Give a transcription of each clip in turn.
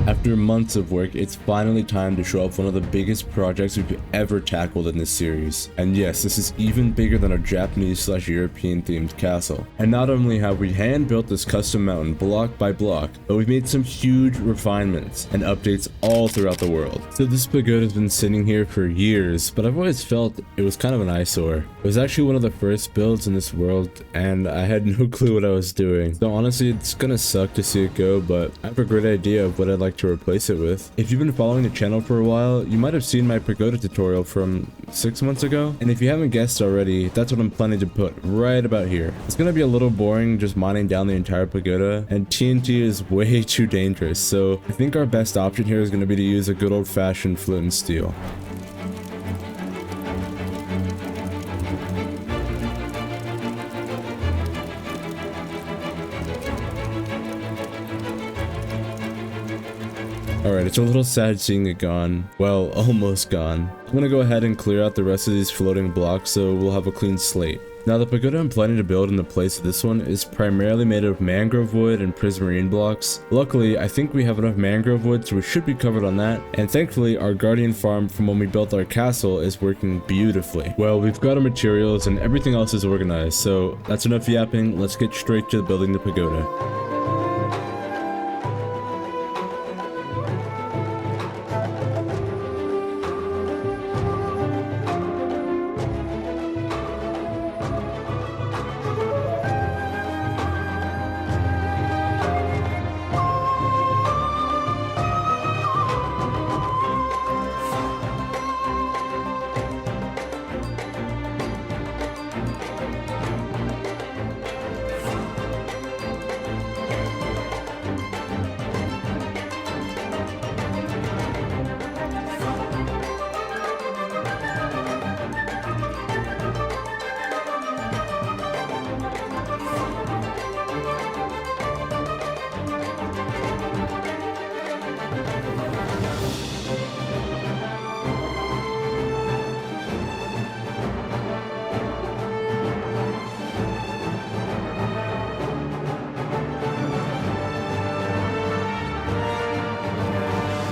After months of work, it's finally time to show off one of the biggest projects we've ever tackled in this series. And yes, this is even bigger than our Japanese/European themed castle. And not only have we hand built this custom mountain block by block, but we've made some huge refinements and updates all throughout the world. So this pagoda has been sitting here for years, but I've always felt it was kind of an eyesore. It was actually one of the first builds in this world, and I had no clue what I was doing. So honestly, it's gonna suck to see it go, but I have a great idea of what I'd like to replace it with. If you've been following the channel for a while, you might have seen my pagoda tutorial from 6 months ago, and if you haven't guessed already, that's what I'm planning to put right about here. It's gonna be a little boring just mining down the entire pagoda, and TNT is way too dangerous, so I think our best option here is gonna be to use a good old-fashioned flint and steel. Alright, it's a little sad seeing it gone. Well, almost gone. I'm gonna go ahead and clear out the rest of these floating blocks so we'll have a clean slate. Now the pagoda I'm planning to build in the place of this one is primarily made of mangrove wood and prismarine blocks. Luckily, I think we have enough mangrove wood, so we should be covered on that. And thankfully, our guardian farm from when we built our castle is working beautifully. Well, we've got our materials and everything else is organized, so that's enough yapping. Let's get straight to building the pagoda.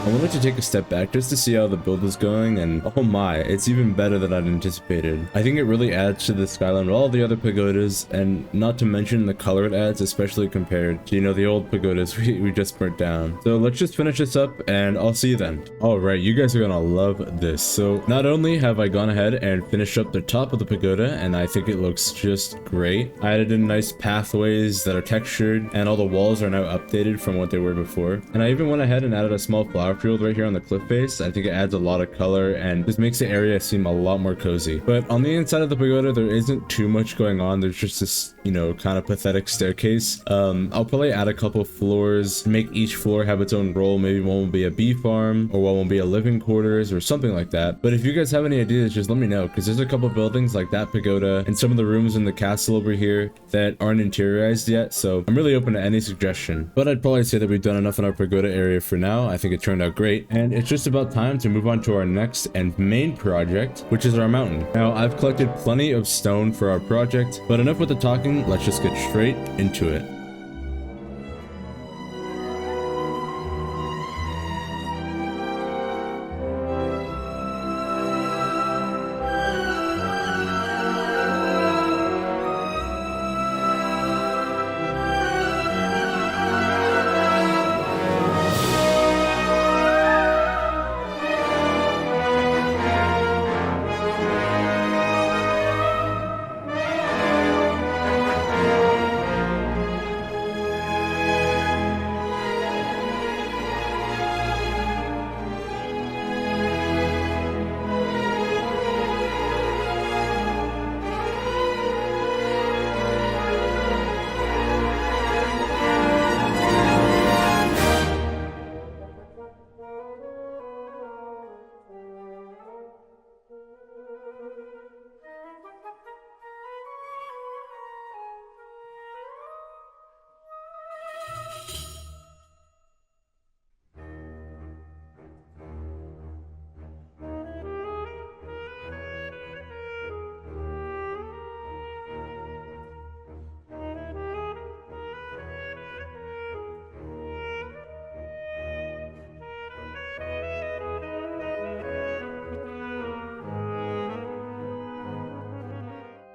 I wanted to take a step back just to see how the build was going, and oh my, it's even better than I'd anticipated. I think it really adds to the skyline of all the other pagodas, and not to mention the color it adds, especially compared to, you know, the old pagodas we just burnt down. So let's just finish this up and I'll see you then. Alright, you guys are gonna love this. So not only have I gone ahead and finished up the top of the pagoda, and I think it looks just great. I added in nice pathways that are textured, and all the walls are now updated from what they were before. And I even went ahead and added a small flower field right here on the cliff face. I think it adds a lot of color and just makes the area seem a lot more cozy. But on the inside of the pagoda, there isn't too much going on. There's just this, you know, kind of pathetic staircase. I'll probably add a couple floors, make each floor have its own role. Maybe one will be a bee farm, or one will be a living quarters, or something like that. But if you guys have any ideas, just let me know, because there's a couple buildings like that pagoda and some of the rooms in the castle over here that aren't interiorized yet, so I'm really open to any suggestion. But I'd probably say that we've done enough in our pagoda area for now. I think it turned out great, and it's just about time to move on to our next and main project, which is our mountain. Now, I've collected plenty of stone for our project, but enough with the talking, let's just get straight into it.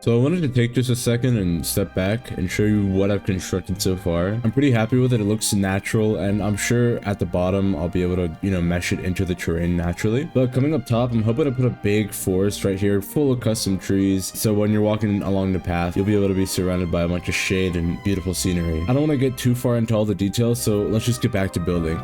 So I wanted to take just a second and step back and show you what I've constructed so far. I'm pretty happy with it. It looks natural, and I'm sure at the bottom I'll be able to, you know, mesh it into the terrain naturally. But coming up top, I'm hoping to put a big forest right here full of custom trees, so when you're walking along the path, you'll be able to be surrounded by a bunch of shade and beautiful scenery. I don't want to get too far into all the details, so let's just get back to building.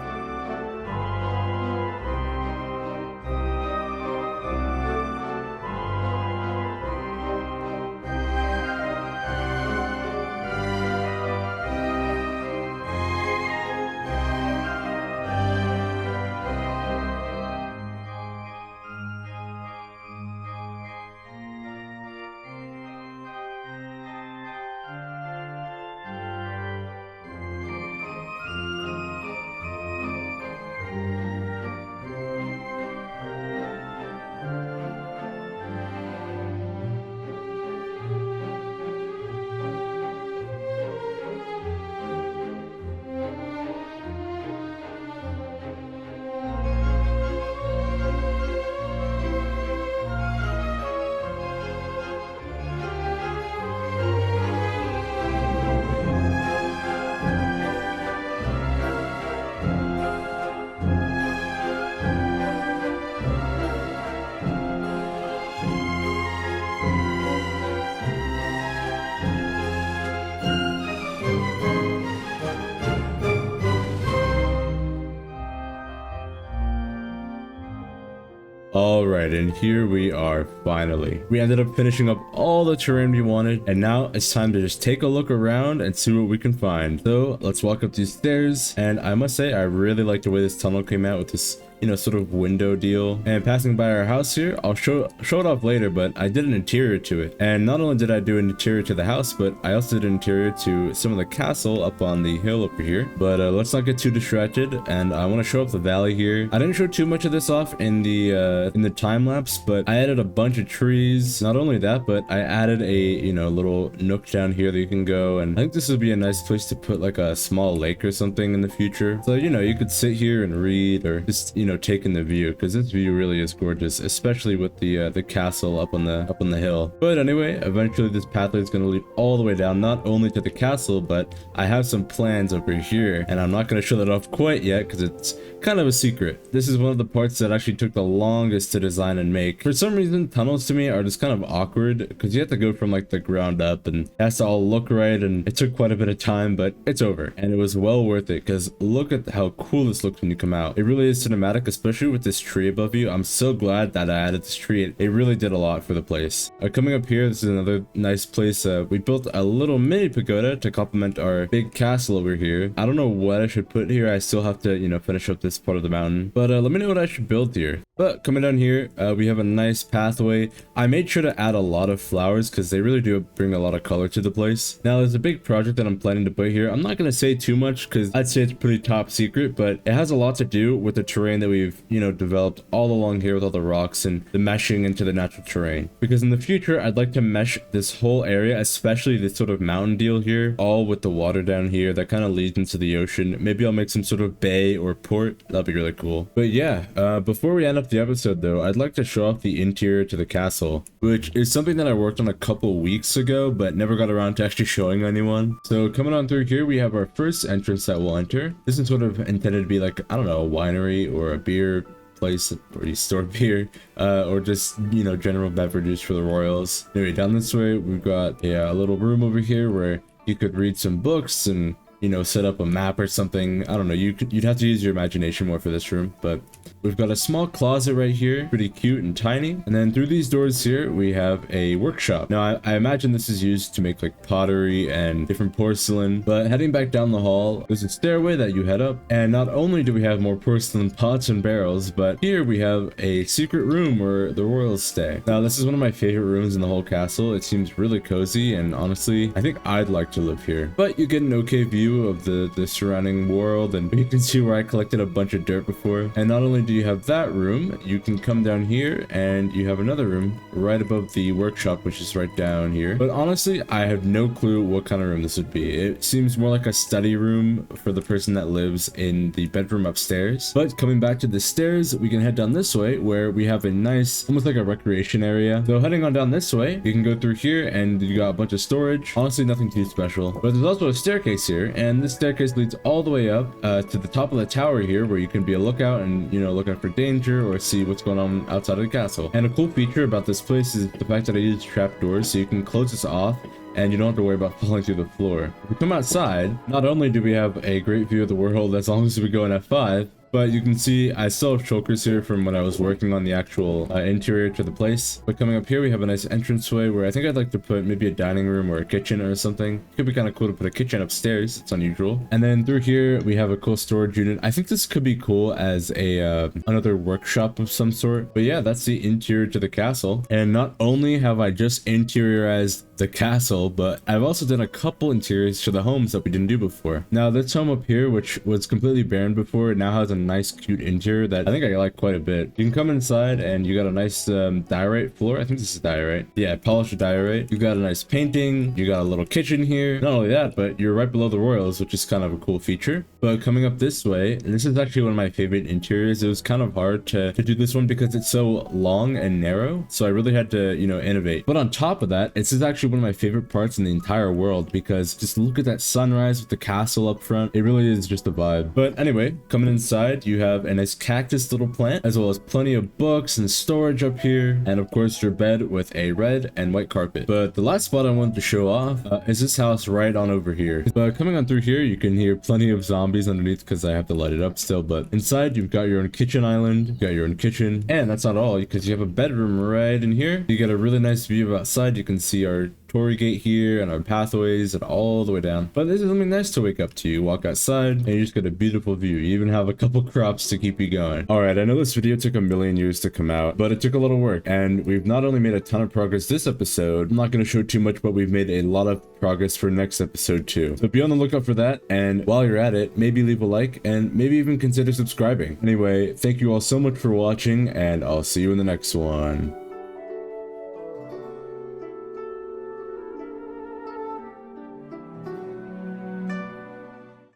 Alright, and here we are, finally. We ended up finishing up all the terrain we wanted, and now it's time to just take a look around and see what we can find. So, let's walk up these stairs, and I must say, I really like the way this tunnel came out with this, you know, sort of window deal. And passing by our house here, I'll show it off later, but I did an interior to it. And not only did I do an interior to the house, but I also did an interior to some of the castle up on the hill over here. But let's not get too distracted, and I want to show up the valley here. I didn't show too much of this off in the time lapse, but I added a bunch of trees. Not only that, but I added a, you know, little nook down here that you can go, and I think this would be a nice place to put like a small lake or something in the future. So, you know, you could sit here and read, or just, you know, take in the view, because this view really is gorgeous, especially with the castle up on the hill. But anyway, eventually this pathway is going to lead all the way down, not only to the castle, but I have some plans over here, and I'm not going to show that off quite yet because it's kind of a secret. This is one of the parts that actually took the longest to design and make. For some reason, tunnels to me are just kind of awkward because you have to go from like the ground up, and it has to all look right, and it took quite a bit of time, but it's over, and it was well worth it because look at how cool this looks when you come out. It really is cinematic, especially with this tree above you. I'm so glad that I added this tree. It really did a lot for the place. Coming up here, this is another nice place. We built a little mini pagoda to complement our big castle over here. I don't know what I should put here. I still have to, you know, finish up this part of the mountain, but let me know what I should build here. But coming down here, we have a nice pathway. I made sure to add a lot of flowers because they really do bring a lot of color to the place. Now there's a big project that I'm planning to put here. I'm not going to say too much because I'd say it's pretty top secret, but it has a lot to do with the terrain that we've, you know, developed all along here with all the rocks and the meshing into the natural terrain. Because in the future, I'd like to mesh this whole area, especially this sort of mountain deal here, all with the water down here that kind of leads into the ocean. Maybe I'll make some sort of bay or port. That'd be really cool. But yeah, before we end up the episode though, I'd like to show off the interior to the castle, which is something that I worked on a couple weeks ago, but never got around to actually showing anyone. So coming on through here, we have our first entrance that we'll enter. This is sort of intended to be like, I don't know, a winery or a beer place where you store beer, or just, you know, general beverages for the royals. Anyway, down this way, we've got a little room over here where you could read some books and, you know, set up a map or something. I don't know, you'd have to use your imagination more for this room, but we've got a small closet right here, pretty cute and tiny. And then through these doors here, we have a workshop. Now, I imagine this is used to make like pottery and different porcelain, but heading back down the hall, there's a stairway that you head up. And not only do we have more porcelain pots and barrels, but here we have a secret room where the royals stay. Now, this is one of my favorite rooms in the whole castle. It seems really cozy, and honestly, I think I'd like to live here. But you get an okay view view of the surrounding world, and you can see where I collected a bunch of dirt before. And not only do you have that room, you can come down here and you have another room right above the workshop, which is right down here. But honestly, I have no clue what kind of room this would be. It seems more like a study room for the person that lives in the bedroom upstairs. But coming back to the stairs, we can head down this way where we have a nice, almost like a recreation area. So heading on down this way, you can go through here and you got a bunch of storage. Honestly, nothing too special. But there's also a staircase here, and this staircase leads all the way up to the top of the tower here, where you can be a lookout and, you know, look out for danger or see what's going on outside of the castle. And a cool feature about this place is the fact that I use trapdoors, so you can close this off and you don't have to worry about falling through the floor. If we come outside, not only do we have a great view of the world as long as we go in F5, but you can see I still have chokers here from when I was working on the actual interior to the place. But coming up here, we have a nice entranceway where I think I'd like to put maybe a dining room or a kitchen or something. It could be kind of cool to put a kitchen upstairs. It's unusual. And then through here, we have a cool storage unit. I think this could be cool as a another workshop of some sort. But yeah, that's the interior to the castle. And not only have I just interiorized the castle, but I've also done a couple interiors to the homes that we didn't do before. Now, this home up here, which was completely barren before, it now has a nice cute interior that I think I like quite a bit. You can come inside and you got a nice diorite floor. I think this is diorite. Yeah, polished diorite. You got a nice painting. You got a little kitchen here. Not only that, but you're right below the royals, which is kind of a cool feature. But coming up this way, and this is actually one of my favorite interiors. It was kind of hard to do this one because it's so long and narrow. So I really had to, you know, innovate. But on top of that, this is actually one of my favorite parts in the entire world, because just look at that sunrise with the castle up front. It really is just a vibe. But anyway, coming inside, you have a nice cactus little plant, as well as plenty of books and storage up here, and of course your bed with a red and white carpet. But the last spot I wanted to show off is this house right on over here. But coming on through here, you can hear plenty of zombies underneath because I have to light it up still. But inside, you've got your own kitchen island, you've got your own kitchen, and that's not all, because you have a bedroom right in here. You get a really nice view of outside. You can see our Torii gate here and our pathways and all the way down. But this is something nice to wake up to. You walk outside and you just get a beautiful view. You even have a couple crops to keep you going. Alright, I know this video took a million years to come out, but it took a lot of work, and we've not only made a ton of progress this episode, I'm not going to show too much, but we've made a lot of progress for next episode too. So be on the lookout for that, and while you're at it, maybe leave a like and maybe even consider subscribing. Anyway, thank you all so much for watching, and I'll see you in the next one.